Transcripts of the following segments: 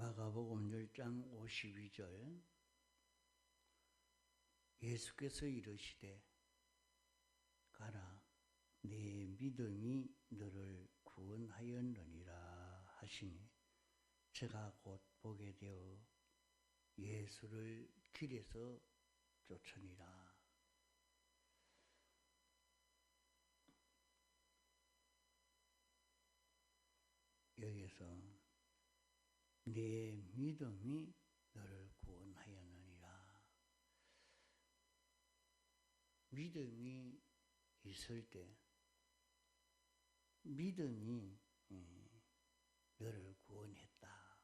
마가복음 10장 52절 예수께서 이르시되 가라 네 믿음이 너를 구원하였느니라 하시니 제가 곧 보게 되어 예수를 길에서 쫓으니라. 여기에서 내 믿음이 너를 구원하였느니라. 믿음이 있을 때 믿음이 너를 구원했다.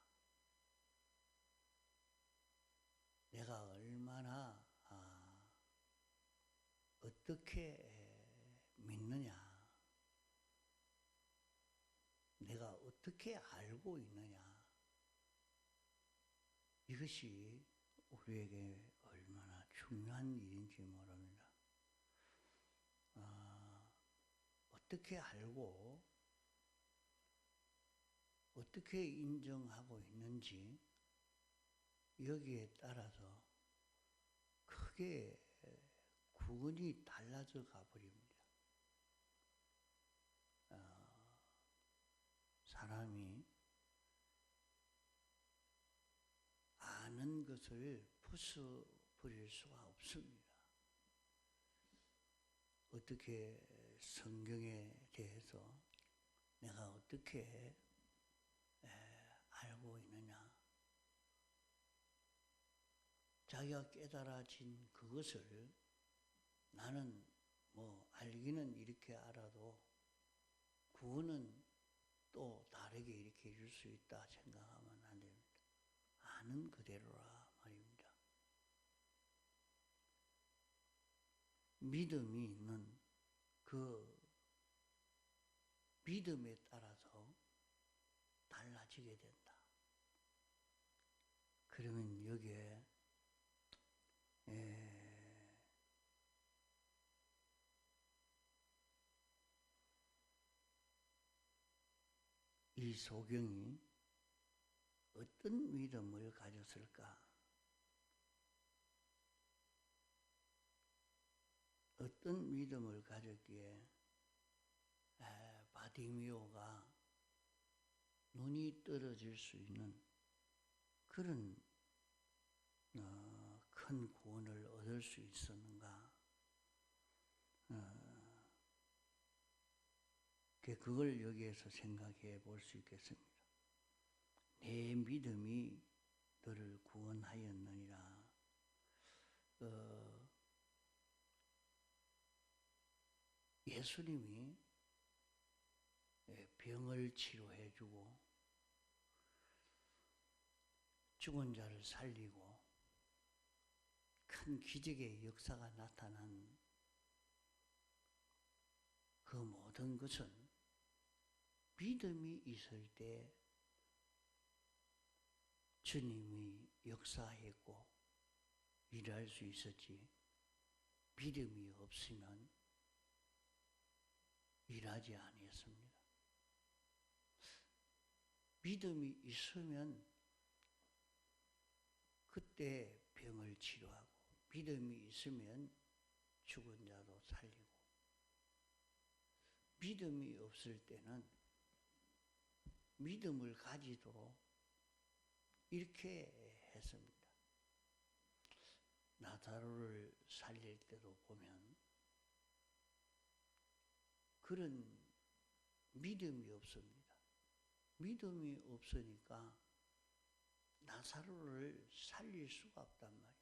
내가 얼마나 어떻게 믿느냐, 내가 어떻게 알고 있느냐, 이것이 우리에게 얼마나 중요한 일인지 모릅니다. 어떻게 알고 어떻게 인정하고 있는지 여기에 따라서 크게 구원이 달라져 가버립니다. 사람이 아는 것을 부숴버릴 수가 없습니다. 어떻게 성경에 대해서 내가 어떻게 알고 있느냐, 자기가 깨달아진 그것을 나는 알기는 이렇게 알아도 구원은 또 다르게 이렇게 해줄 수 있다 생각하면 안 됩니다. 아는 그대로라 말입니다. 믿음이 있는 그 믿음에 따라서 달라지게 된다. 그러면 여기에 이 소경이 어떤 믿음을 가졌을까? 어떤 믿음을 가졌기에 바디미오가 눈이 떨어질 수 있는 그런 큰 구원을 얻을 수 있었는가? 그걸 여기에서 생각해 볼 수 있겠습니다. 내 믿음이 너를 구원하였느니라. 예수님이 병을 치료해 주고 죽은 자를 살리고 큰 기적의 역사가 나타난 그 모든 것은 믿음이 있을 때 주님이 역사했고 일할 수 있었지, 믿음이 없으면 일하지 아니했습니다. 믿음이 있으면 그때 병을 치료하고, 믿음이 있으면 죽은 자도 살리고, 믿음이 없을 때는 믿음을 가지도록 이렇게 했습니다. 나사로를 살릴 때도 보면 그런 믿음이 없습니다. 믿음이 없으니까 나사로를 살릴 수가 없단 말이에요.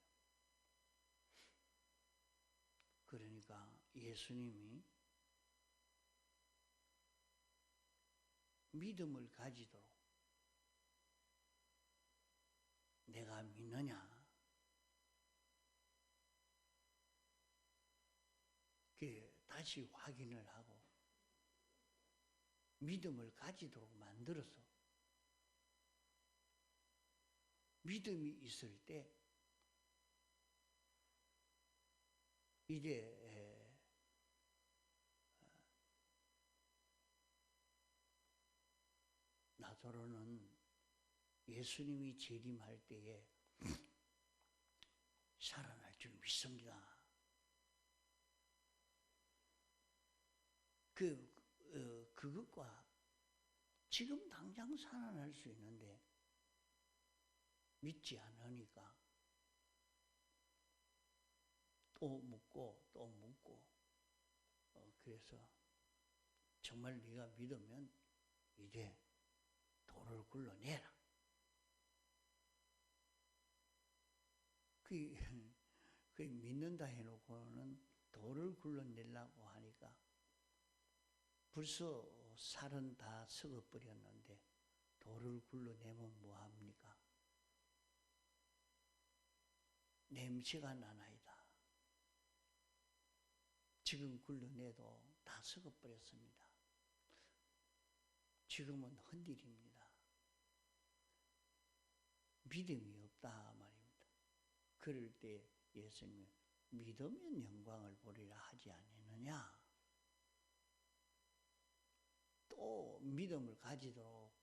그러니까 예수님이 믿음을 가지도록, 내가 믿느냐, 다시 확인을 하고 믿음을 가지도록 만들어서 믿음이 있을 때 이제 나사로는 예수님이 재림할 때에 살아날 줄 믿습니다. 그것과 지금 당장 살아날 수 있는데 믿지 않으니까 또 묻고 또 묻고 그래서 정말 네가 믿으면 이제 돌을 굴러내라. 그 믿는다 해놓고는 돌을 굴러내려고 하니까 벌써 살은 다 썩어버렸는데 돌을 굴러내면 뭐합니까? 냄새가 나나이다. 지금 굴러내도 다 썩어버렸습니다. 지금은 흔들립니다. 믿음이 없다 말입니다. 그럴 때 예수님은 믿으면 영광을 보리라 하지 않았느냐? 또 믿음을 가지도록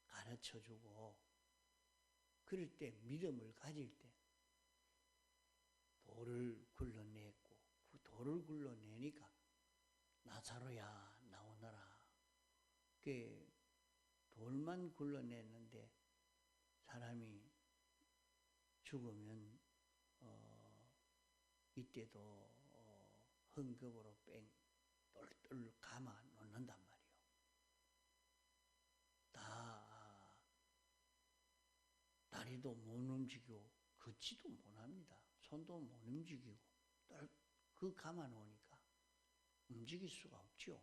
가르쳐주고 그럴 때 믿음을 가질 때 돌을 굴러냈고 그 돌을 굴러내니까 나사로야 나오너라. 그 돌만 굴러냈는데 사람이 죽으면 이때도 헝겊으로 똘똘 감아 놓는단 말이에요. 다리도 못 움직이고 걷지도 못합니다. 손도 못 움직이고 그 감아 놓으니까 움직일 수가 없죠.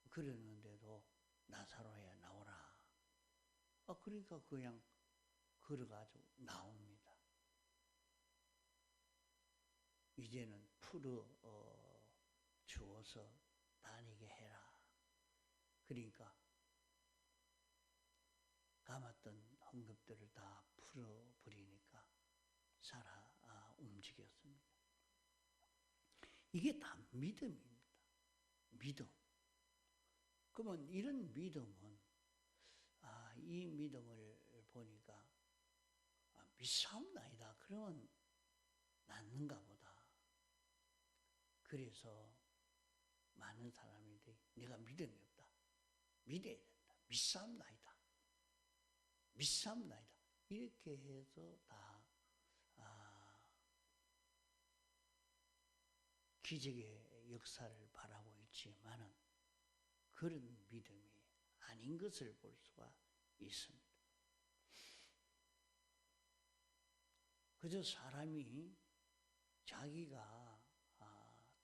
그랬는데도 나사로야 나오라. 그러니까 그냥 걸어가지고 나옵니다. 이제는 풀어 주어서 다니게 해라. 그러니까 감았던 헝겊들을 다 풀어버리니까 움직였습니다. 이게 다 믿음입니다. 믿음. 그러면 이런 믿음은 이 믿음을 보니까 믿사옵나이다. 그러면 낫는가 보다. 그래서 많은 사람들이 내가 믿음이 없다. 믿어야 된다. 믿사옵나이다. 믿사옵나이다. 이렇게 해서 다 기적의 역사를 바라고 있지만은 그런 믿음이 아닌 것을 볼 수가 있습니다. 그저 사람이 자기가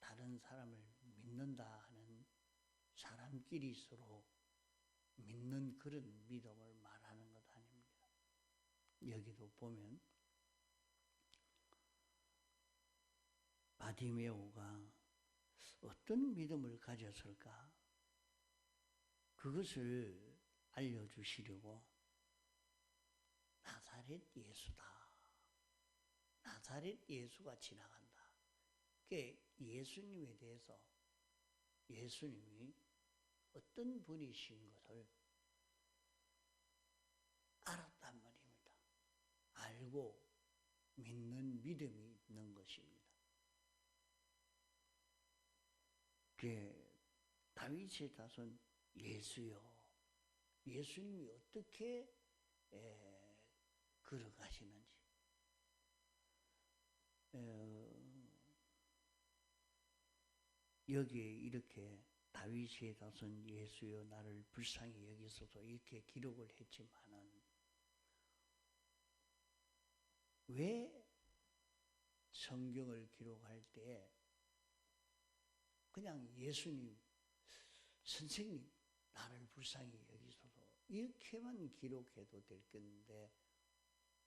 다른 사람을 믿는다 하는 사람끼리 서로 믿는 그런 믿음을 말하는 것 아닙니다. 여기도 보면 바디메오가 어떤 믿음을 가졌을까? 그것을 알려주시려고 나사렛 예수다. 나사렛 예수가 지나간다. 그게 예수님에 대해서 예수님이 어떤 분이신 것을 알았단 말입니다. 알고 믿는 믿음이 있는 것입니다. 그게 다윗의 자손 예수요. 예수님이 어떻게 걸어가시는지. 여기에 이렇게 다윗의 자손 예수여 나를 불쌍히 여기소서 이렇게 기록을 했지만은 왜 성경을 기록할 때 그냥 예수님, 선생님 나를 불쌍히 여기소서 이렇게만 기록해도 될 건데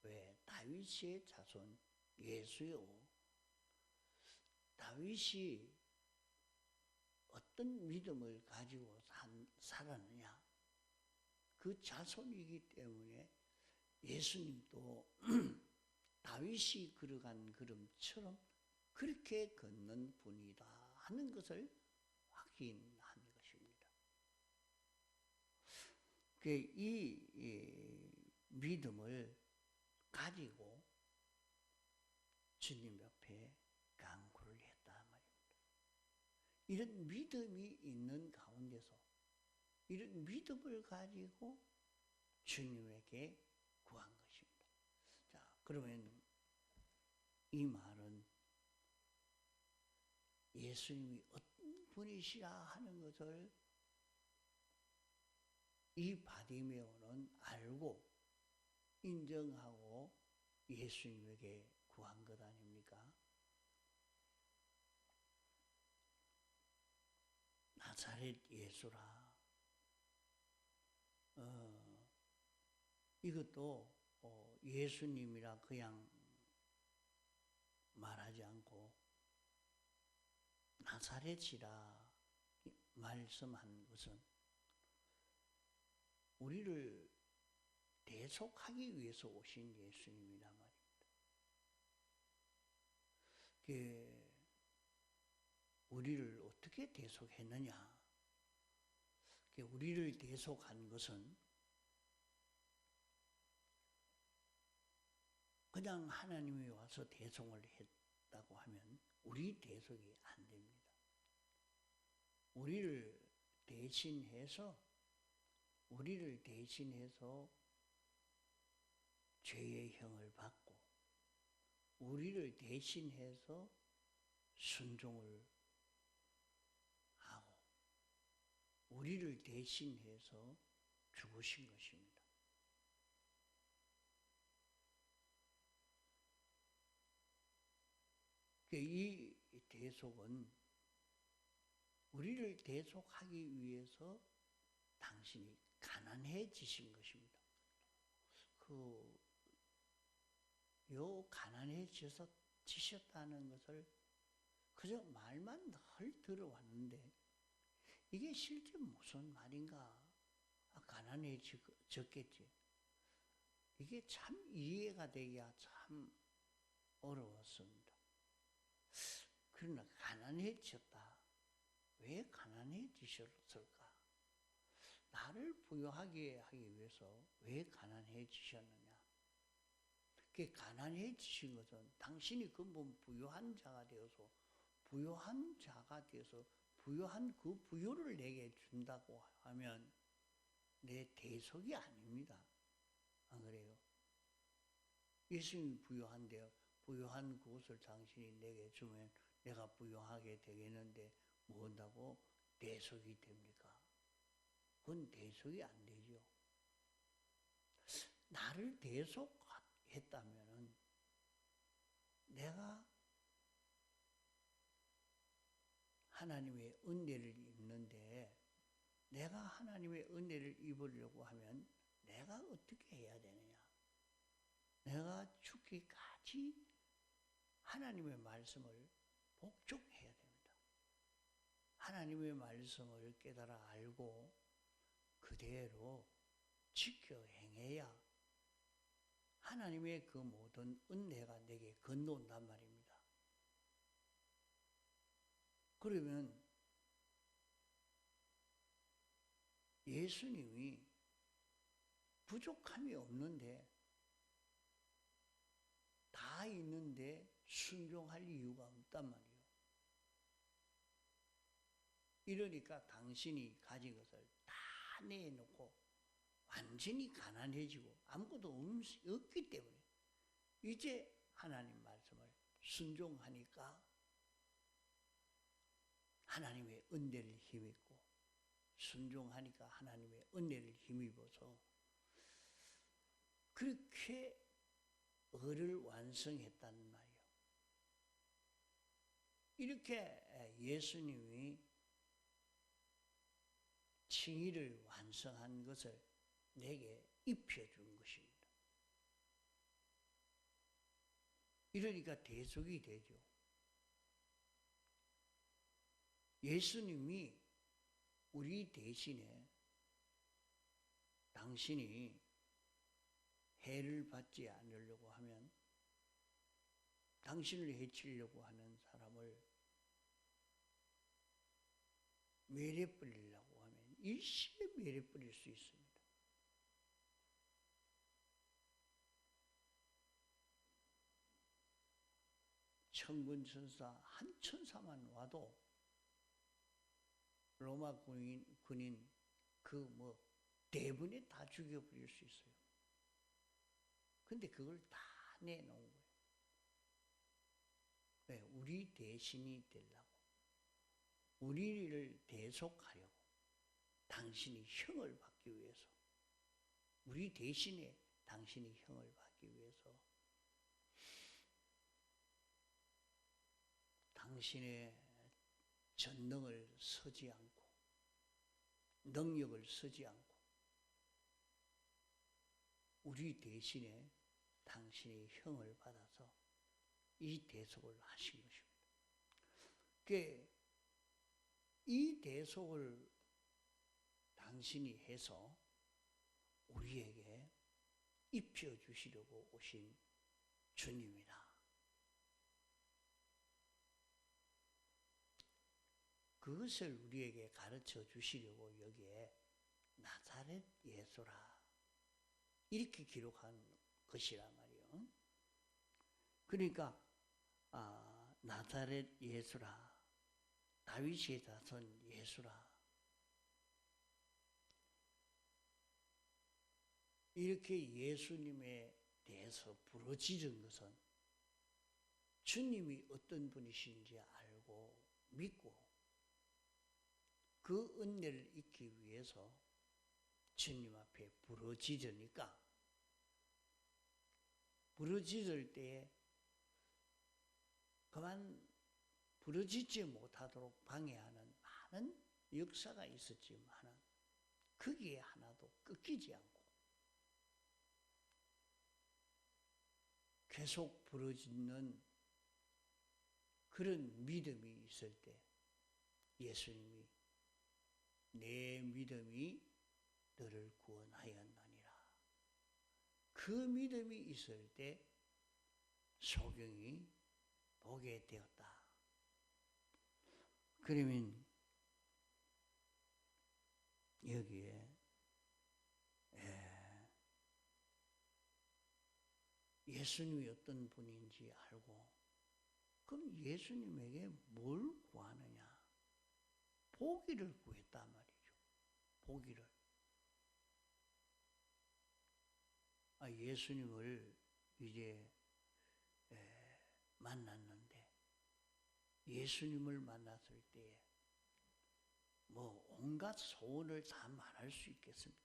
왜 다윗의 자손 예수요. 다윗이 어떤 믿음을 가지고 살았느냐. 그 자손이기 때문에 예수님도 다윗이 걸어간 걸음처럼 그렇게 걷는 분이다 하는 것을 확인한 것입니다. 이 믿음을 가지고 주님 옆에 간구를 했다 말입니다. 이런 믿음이 있는 가운데서 이런 믿음을 가지고 주님에게 구한 것입니다. 자, 그러면 이 말은 예수님이 어떤 분이시라 하는 것을 이 바디메오는 알고 인정하고 예수님에게 구한 것 아닙니까? 나사렛 예수라. 이것도 예수님이라 그냥 말하지 않고 나사렛이라 말씀한 것은 우리를 대속하기 위해서 오신 예수님이란 말입니다. 우리를 어떻게 대속했느냐? 우리를 대속한 것은 그냥 하나님이 와서 대속을 했다고 하면 우리 대속이 안 됩니다. 우리를 대신해서 죄의 형을 받고 우리를 대신해서 순종을 하고 우리를 대신해서 죽으신 것입니다. 이 대속은 우리를 대속하기 위해서 당신이 가난해지신 것입니다. 가난해지셨다는 것을 그저 말만 늘 들어왔는데 이게 실제 무슨 말인가? 가난해졌겠지. 이게 참 이해가 되기가 참 어려웠습니다. 그러나 가난해졌다. 왜 가난해지셨을까? 나를 부유하게 하기 위해서 왜 가난해지셨느냐? 그 가난해지신 것은 당신이 근본 부유한 자가 되어서 부유한 그 부유를 내게 준다고 하면 내 대속이 아닙니다. 안 그래요? 예수님이 부유한데요. 부유한 그것을 당신이 내게 주면 내가 부유하게 되겠는데 뭐한다고 대속이 됩니까? 그건 대속이 안 되죠. 나를 대속했다면 내가 하나님의 은혜를 입는데 내가 하나님의 은혜를 입으려고 하면 내가 어떻게 해야 되느냐? 내가 죽기까지 하나님의 말씀을 복종해야 됩니다. 하나님의 말씀을 깨달아 알고 그대로 지켜 행해야 하나님의 그 모든 은혜가 내게 건너온단 말입니다. 그러면 예수님이 부족함이 없는데 다 있는데 순종할 이유가 없단 말이에요. 이러니까 당신이 가진 것을 다 내놓고 완전히 가난해지고 아무것도 없기 때문에 이제 하나님 말씀을 순종하니까 하나님의 은혜를 힘입고 순종하니까 하나님의 은혜를 힘입어서 그렇게 을을 완성했단 말이에요. 이렇게 예수님이 칭의를 완성한 것을 내게 입혀준 것입니다. 이러니까 대속이 되죠. 예수님이 우리 대신에 당신이 해를 받지 않으려고 하면 당신을 해치려고 하는 사람을 매래 뿌리려고 하면 일시에 매래 뿌릴 수 있습니다. 천군 천사 한 천사만 와도 로마 군인 그 뭐 대부분이 다 죽여버릴 수 있어요. 근데 그걸 다 내놓은 거예요. 왜? 우리 대신이 되려고, 우리를 대속하려고, 당신이 형을 받기 위해서, 우리 대신에 당신이 형을 받기 위해서 당신의 전능을 쓰지 않고 능력을 쓰지 않고 우리 대신에 당신의 형을 받아서 이 대속을 하신 것입니다. 그러니까 이 대속을 당신이 해서 우리에게 입혀주시려고 오신 주님이다. 그것을 우리에게 가르쳐 주시려고 여기에 나사렛 예수라 이렇게 기록한 것이란 말이에요. 그러니까 나사렛 예수라, 다윗의 자손 예수라, 이렇게 예수님에 대해서 부르짖은 것은 주님이 어떤 분이신지 알고 믿고 그 은혜를 잊기 위해서 주님 앞에 부르짖으니까, 부르짖을 때에 그만 부르짖지 못하도록 방해하는 많은 역사가 있었지만 거기에 하나도 꺾이지 않고 계속 부르짖는 그런 믿음이 있을 때 예수님이 내 믿음이 너를 구원하였느니라. 그 믿음이 있을 때 소경이 보게 되었다. 그러면 여기에 예수님이 어떤 분인지 알고 그럼 예수님에게 뭘 구하느냐? 보기를 구했단 말이죠. 보기를. 예수님을 이제 만났는데 예수님을 만났을 때에 뭐 온갖 소원을 다 말할 수 있겠습니다.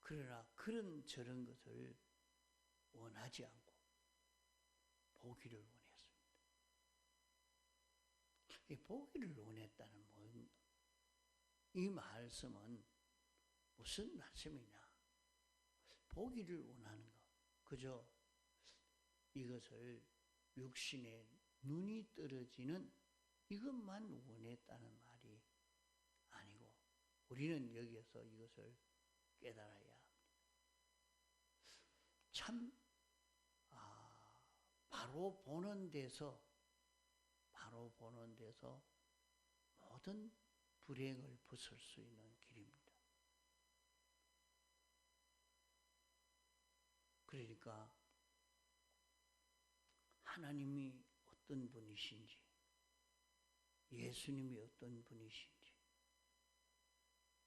그러나 그런 저런 것을 원하지 않고 보기를 원했습니다. 이 보기를 원했다는 이 말씀은 무슨 말씀이냐? 보기를 원하는 것. 그저 이것을 육신의 눈이 떨어지는 이것만 원했다는 말이 아니고 우리는 여기에서 이것을 깨달아야 합니다. 참 바로 보는 데서 모든 불행을 벗을 수 있는 길입니다. 그러니까 하나님이 어떤 분이신지, 예수님이 어떤 분이신지,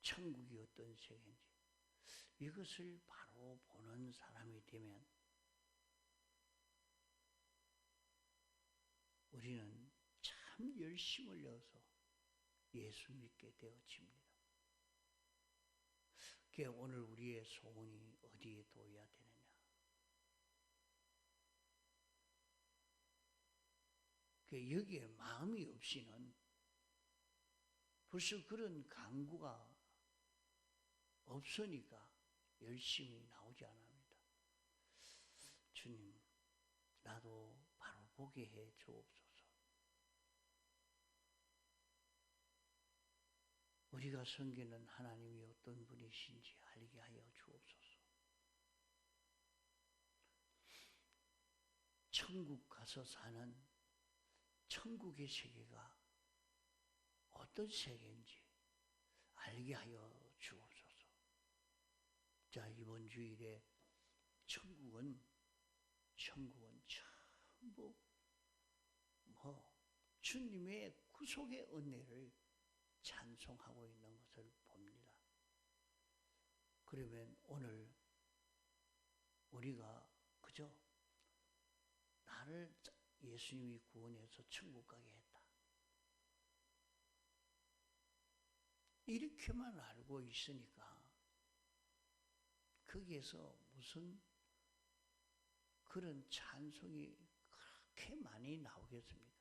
천국이 어떤 세계인지 이것을 바로 보는 사람이 되면 우리는 참 열심을 내어서 예수 믿게 되어집니다. 그러니까 오늘 우리의 소원이 어디에 둬야 되느냐? 그러니까 여기에 마음이 없이는 벌써 그런 강구가 없으니까 열심히 나오지 않습니다. 주님, 나도 바로 보게 해 주옵소서. 우리가 섬기는 하나님이 어떤 분이신지 알게 하여 주옵소서. 천국 가서 사는 천국의 세계가 어떤 세계인지 알게 하여 주옵소서. 자, 이번 주일에 천국은 천국은 전부 주님의 구속의 은혜를 찬송하고 있는 것을 봅니다. 그러면 오늘 우리가 그저 나를 예수님이 구원해서 천국 가게 했다, 이렇게만 알고 있으니까 거기에서 무슨 그런 찬송이 그렇게 많이 나오겠습니까?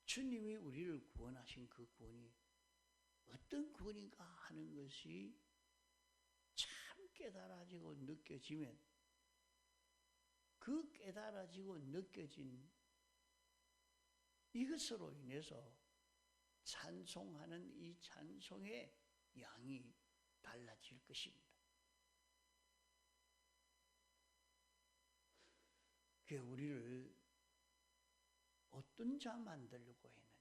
주님이 우리를 구원하신 그 구원이 어떤 구원인가 하는 것이 참 깨달아지고 느껴지면, 그 깨달아지고 느껴진 이것으로 인해서 찬송하는 이 찬송의 양이 달라질 것입니다. 그게 우리를 어떤 자 만들려고 했느냐?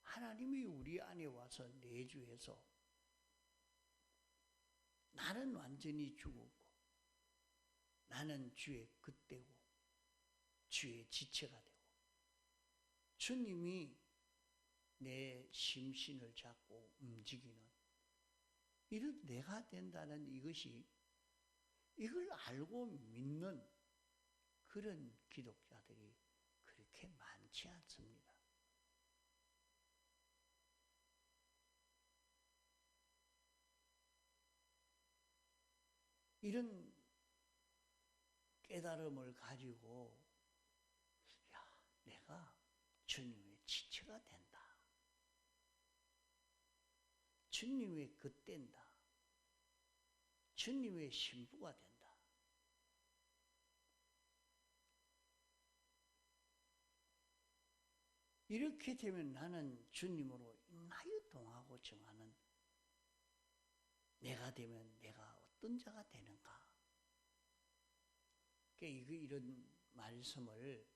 하나님이 우리 안에 와서 내주해서 나는 완전히 죽었고 나는 주의 긋대고 주의 지체가 되고 주님이 내 심신을 잡고 움직이는 이런 내가 된다는 이것이, 이걸 알고 믿는 그런 기독자들이 그렇게 많지 않습니다. 이런 깨달음을 가지고 내가 주님의 지체가 된다, 주님의 겉된다, 주님의 신부가 된다, 이렇게 되면 나는 주님으로 인하여 동하고 정하는 내가 되면 내가 어떤 자가 되는가. 그러니까 이런 말씀을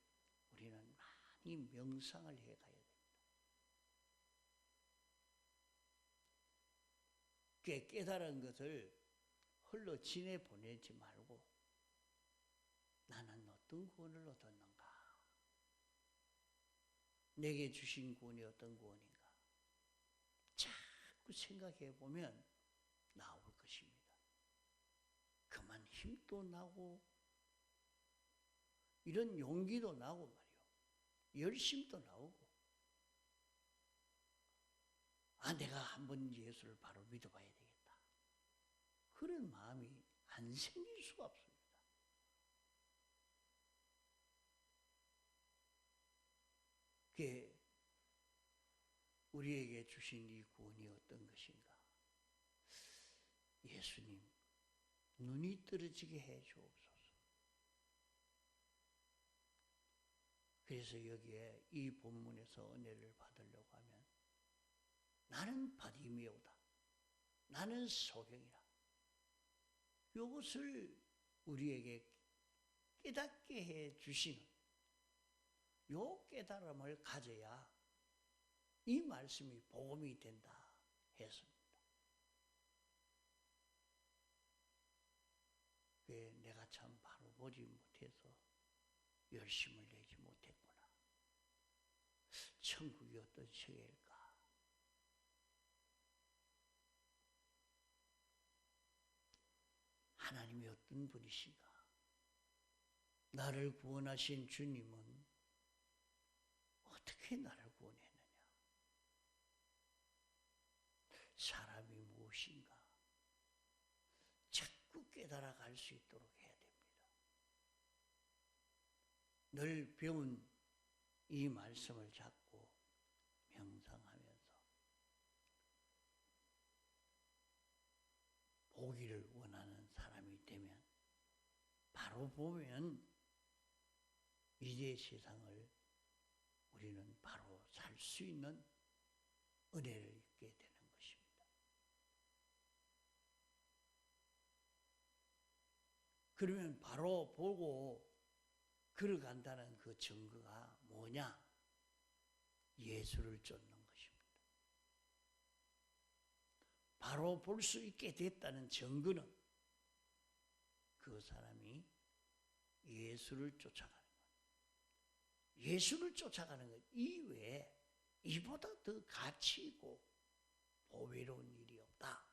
우리는 많이 명상을 해가야 됩니다. 깨달은 것을 홀로 지내보내지 말고 나는 어떤 구원을 얻었는가, 내게 주신 구원이 어떤 구원인가 자꾸 생각해 보면 나올 것입니다. 그만 힘도 나고 이런 용기도 나고 말이요, 열심도 나오고, 내가 한번 예수를 바로 믿어봐야 되겠다, 그런 마음이 안 생길 수가 없습니다. 그게 우리에게 주신 이 구원이 어떤 것인가? 예수님, 눈이 떨어지게 해 주옵소서. 그래서 여기에 이 본문에서 은혜를 받으려고 하면 나는 바디메오다, 나는 소경이라, 이것을 우리에게 깨닫게 해 주시는 요 깨달음을 가져야 이 말씀이 복음이 된다 했습니다. 왜 내가 참 바로 보지 못해서 열심을 내지 못했구나, 천국이 어떤 세계일까, 하나님이 어떤 분이신가, 나를 구원하신 주님은 어떻게 나를 구원했느냐, 사람이 무엇인가 자꾸 깨달아갈 수 있도록 해야 됩니다. 늘 배운 이 말씀을 잡고 명상하면서 보기를 원하는 사람이 되면 바로 보면 이제 세상을 우리는 바로 살 수 있는 은혜를 입게 되는 것입니다. 그러면 바로 보고 걸어간다는 그 증거가 뭐냐? 예수를 쫓는 것입니다. 바로 볼 수 있게 됐다는 증거는 그 사람이 예수를 쫓아가는 것. 예수를 쫓아가는 것 이외에 이보다 더 가치 있고 보배로운 일이 없다.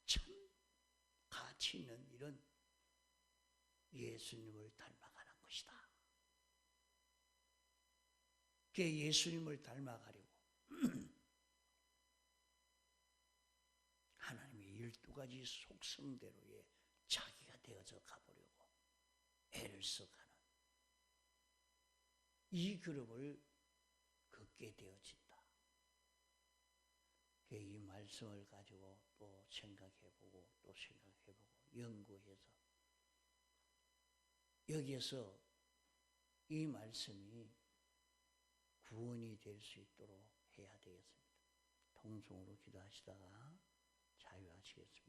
참 가치 있는 일은 예수님을 닮아가는 것이다. 그 예수님을 닮아가려고 하나님의 12가지 속성대로의 자기가 되어져 가보려고 애를 써가는 이 걸음을 걷게 되어진다. 이 말씀을 가지고 또 생각해보고 또 생각해보고 연구해서 여기에서 이 말씀이 구원이 될 수 있도록 해야 되겠습니다. 통성으로 기도하시다가 자유하시겠습니다.